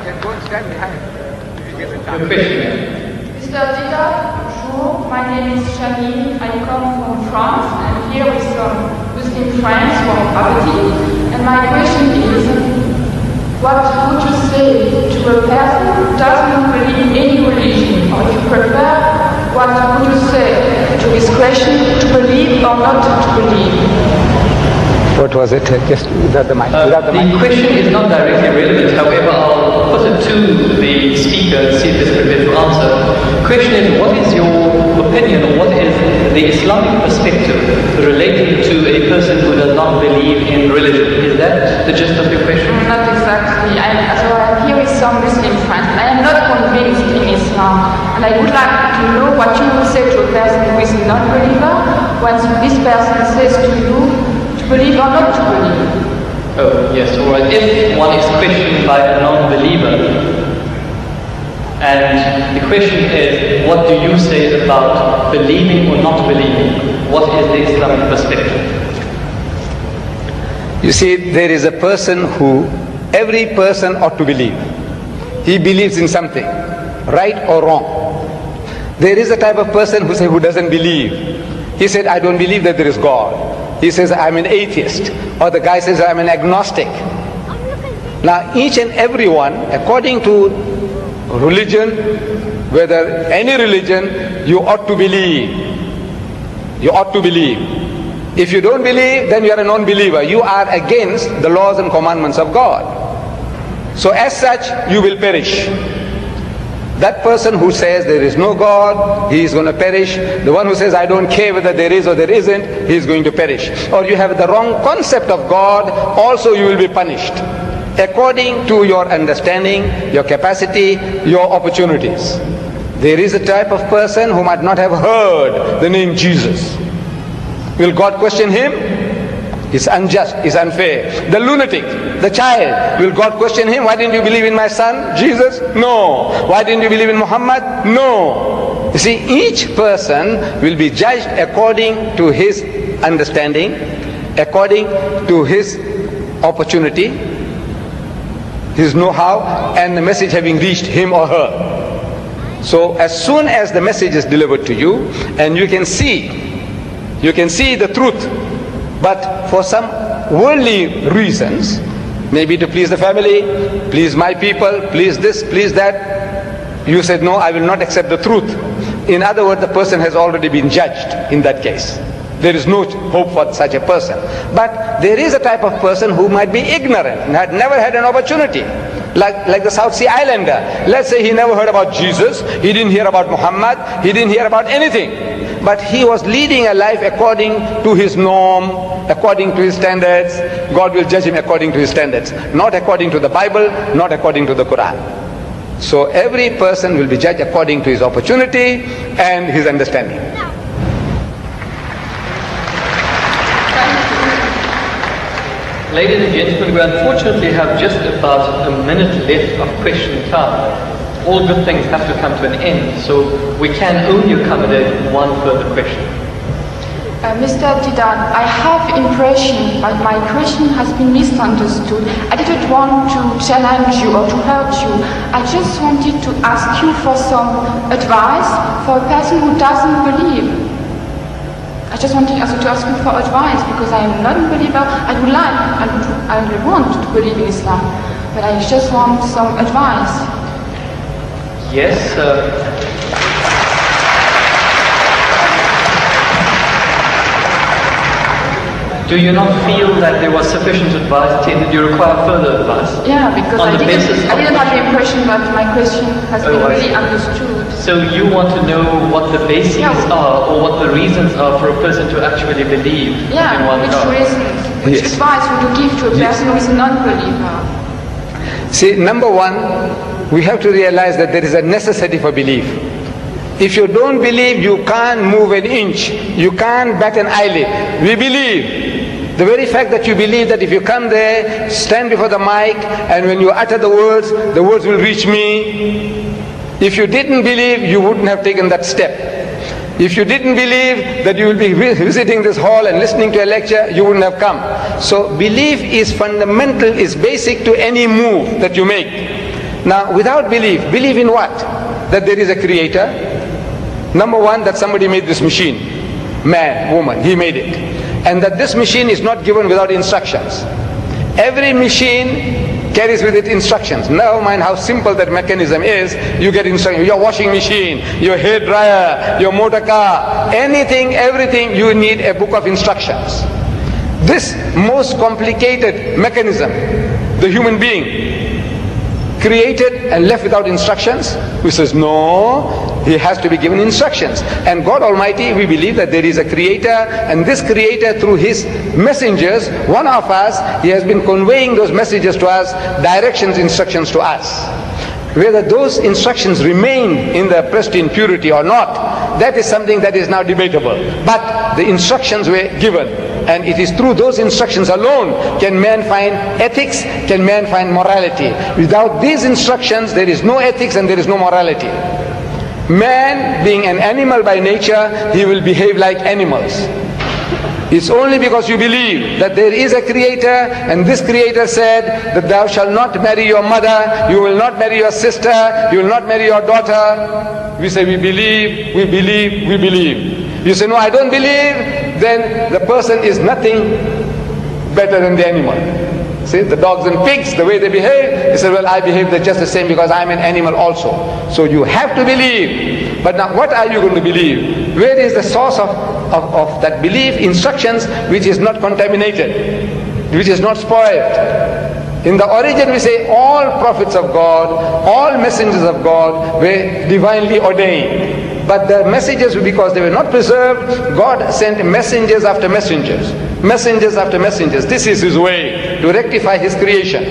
and go and stand behind. Your question. Mr. Deedat, bonjour. My name is Shani. I come from France. I'm here with some Muslim friends from Aberdeen. And my question is, what would you say to a person who doesn't believe in any religion? Or if you prefer, what would you say to his question to believe or not to believe? What was it? Just without the mic. The question is not directly relevant, however, I'll put it to the speaker and see if he's prepared to answer. The question is, what is your opinion, or what is the Islamic perspective relating to a person who does not believe in religion? Is that the gist of your question? Not exactly. I'm here with some Muslim friends, and I am not convinced in Islam. And I would like to know what you would say to a person who is a non-believer when this person says to you, believe or not to believe? Oh, yes, alright. If one is questioned by a non-believer, and the question is, what do you say about believing or not believing? What is the Islamic perspective? You see, there is a person who, every person ought to believe. He believes in something, right or wrong. There is a type of person who doesn't believe. He said, I don't believe that there is God. He says, I'm an atheist. Or the guy says, I'm an agnostic. Now, each and every one, according to religion, whether any religion, you ought to believe. You ought to believe. If you don't believe, then you are a non-believer. You are against the laws and commandments of God. So as such, you will perish. That person who says there is no God, he is going to perish. The one who says I don't care whether there is or there isn't, he is going to perish. Or you have the wrong concept of God, also you will be punished. According to your understanding, your capacity, your opportunities. There is a type of person who might not have heard the name Jesus. Will God question him? It's unjust, it's unfair. The lunatic, the child, will God question him? Why didn't you believe in my son, Jesus? No. Why didn't you believe in Muhammad? No. You see, each person will be judged according to his understanding, according to his opportunity, his know-how, and the message having reached him or her. So as soon as the message is delivered to you, and you can see the truth, but for some worldly reasons, maybe to please the family, please my people, please this, please that, you said, no, I will not accept the truth. In other words, the person has already been judged in that case. There is no hope for such a person. But there is a type of person who might be ignorant and had never had an opportunity. Like the South Sea Islander. Let's say he never heard about Jesus, he didn't hear about Muhammad, he didn't hear about anything. But he was leading a life according to his norm, according to his standards. God will judge him according to his standards, not according to the Bible, not according to the Quran. So every person will be judged according to his opportunity and his understanding. Ladies and gentlemen, we unfortunately have just about a minute left of question time. All good things have to come to an end, so we can only accommodate one further question. Mr. Deedat, I have impression that my question has been misunderstood. I didn't want to challenge you or to hurt you. I just wanted to ask you for some advice for a person who doesn't believe. I just wanted also to ask you for advice because I am not a believer. I would want to believe in Islam, but I just want some advice. Yes, do you not feel that there was sufficient advice? Did you require further advice? Yeah, because I didn't have the impression that my question has been really understood. So you want to know what the bases are, or what the reasons are for a person to actually believe in one God? Which advice would you give to a person who is a non-believer? See, number one, we have to realize that there is a necessity for belief. If you don't believe, you can't move an inch. You can't bat an eyelid. We believe. The very fact that you believe that if you come there, stand before the mic, and when you utter the words will reach me. If you didn't believe, you wouldn't have taken that step. If you didn't believe that you will be visiting this hall and listening to a lecture, you wouldn't have come. So belief is fundamental, is basic to any move that you make. Now, without belief, believe in what? That there is a creator. Number one, that somebody made this machine. Man, woman, he made it. And that this machine is not given without instructions. Every machine carries with it instructions. Never mind how simple that mechanism is, you get instructions. Your washing machine, your hair dryer, your motor car, anything, everything, you need a book of instructions. This most complicated mechanism, the human being, created and left without instructions? Who says no, he has to be given instructions. And God Almighty, we believe that there is a creator, and this creator through his messengers, one of us, he has been conveying those messages to us, directions, instructions to us. Whether those instructions remain in their pristine purity or not, that is something that is now debatable. But the instructions were given, and it is through those instructions alone can man find ethics, can man find morality. Without these instructions, there is no ethics and there is no morality. Man, being an animal by nature, he will behave like animals. It's only because you believe that there is a creator, and this creator said that thou shalt not marry your mother, you will not marry your sister, you will not marry your daughter. We say we believe, we believe, we believe. You say no, I don't believe, then the person is nothing better than the animal. See, the dogs and pigs, the way they behave, he said, well, I behave just the same because I'm an animal also. So you have to believe. But now what are you going to believe? Where is the source of that belief? Instructions which is not contaminated, which is not spoiled. In the origin we say all prophets of God, all messengers of God were divinely ordained. But the messages, because they were not preserved, God sent messengers after messengers. Messengers after messengers. This is his way to rectify his creation.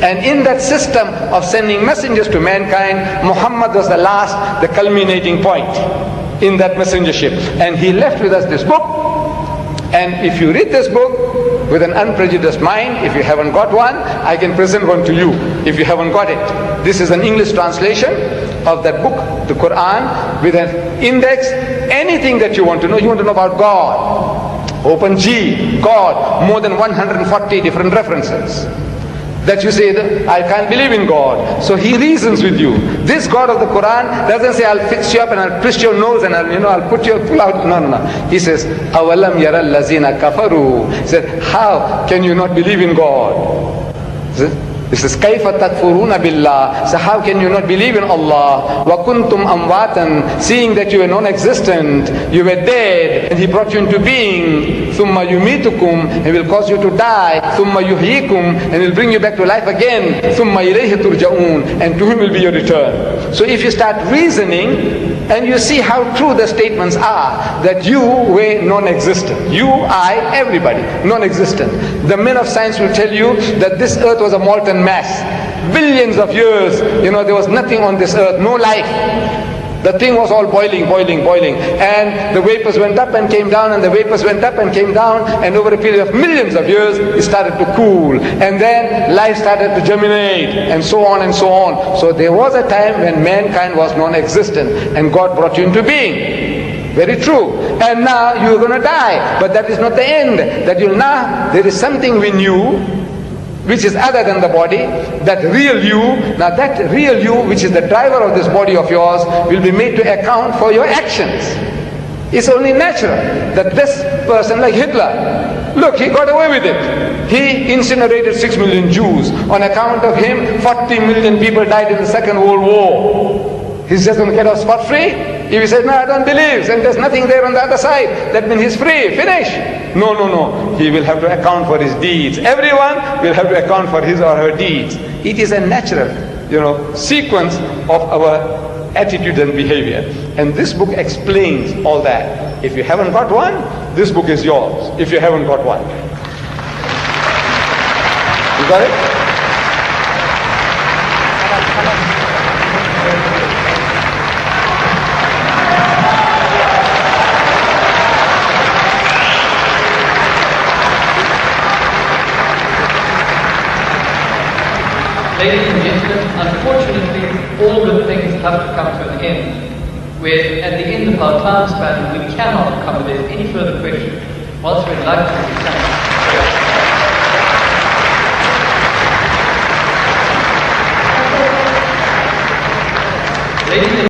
And in that system of sending messengers to mankind, Muhammad was the last, the culminating point in that messengership. And he left with us this book. And if you read this book with an unprejudiced mind, if you haven't got one, I can present one to you if you haven't got it. This is an English translation of that book, the Quran, with an index. Anything that you want to know about God. Open G, God, more than 140 different references. That you say, that I can't believe in God. So he reasons with you. This God of the Quran doesn't say, I'll fix you up and I'll twist your nose and I'll pull out. No. He says, Awalam yara allazina kafaru. He said, how can you not believe in God? He says, Kaifa takfuruna billah. So how can you not believe in Allah? Wa kuntum amwatan. Seeing that you were non-existent, you were dead, and He brought you into being. Thumma yumitukum. He will cause you to die. Thumma yuhyikum. And He'll bring you back to life again. Thumma ilayhi turja'un. And to Him will be your return. So if you start reasoning, and you see how true the statements are, that you were non-existent. You, I, everybody, non-existent. The men of science will tell you that this earth was a molten mass. Billions of years, there was nothing on this earth, no life. The thing was all boiling. And the vapors went up and came down, and the vapors went up and came down, and over a period of millions of years, it started to cool. And then life started to germinate, and so on and so on. So there was a time when mankind was non-existent, and God brought you into being. Very true. And now you're going to die. But that is not the end. There is something we knew, which is other than the body, that real you. Now that real you, which is the driver of this body of yours, will be made to account for your actions. It's only natural that this person, like Hitler, look, he got away with it. He incinerated 6 million Jews. On account of him, 40 million people died in the Second World War. He's just going to get off scot-free? If he says, no, I don't believe, and there's nothing there on the other side, that means he's free, finish. No. He will have to account for his deeds. Everyone will have to account for his or her deeds. It is a natural, sequence of our attitude and behavior. And this book explains all that. If you haven't got one, this book is yours. If you haven't got one. You got it? Ladies and gentlemen, unfortunately, all good things have to come to an end. Where at the end of our time span, we cannot accommodate any further questions. Whilst we'd like to thank Ladies and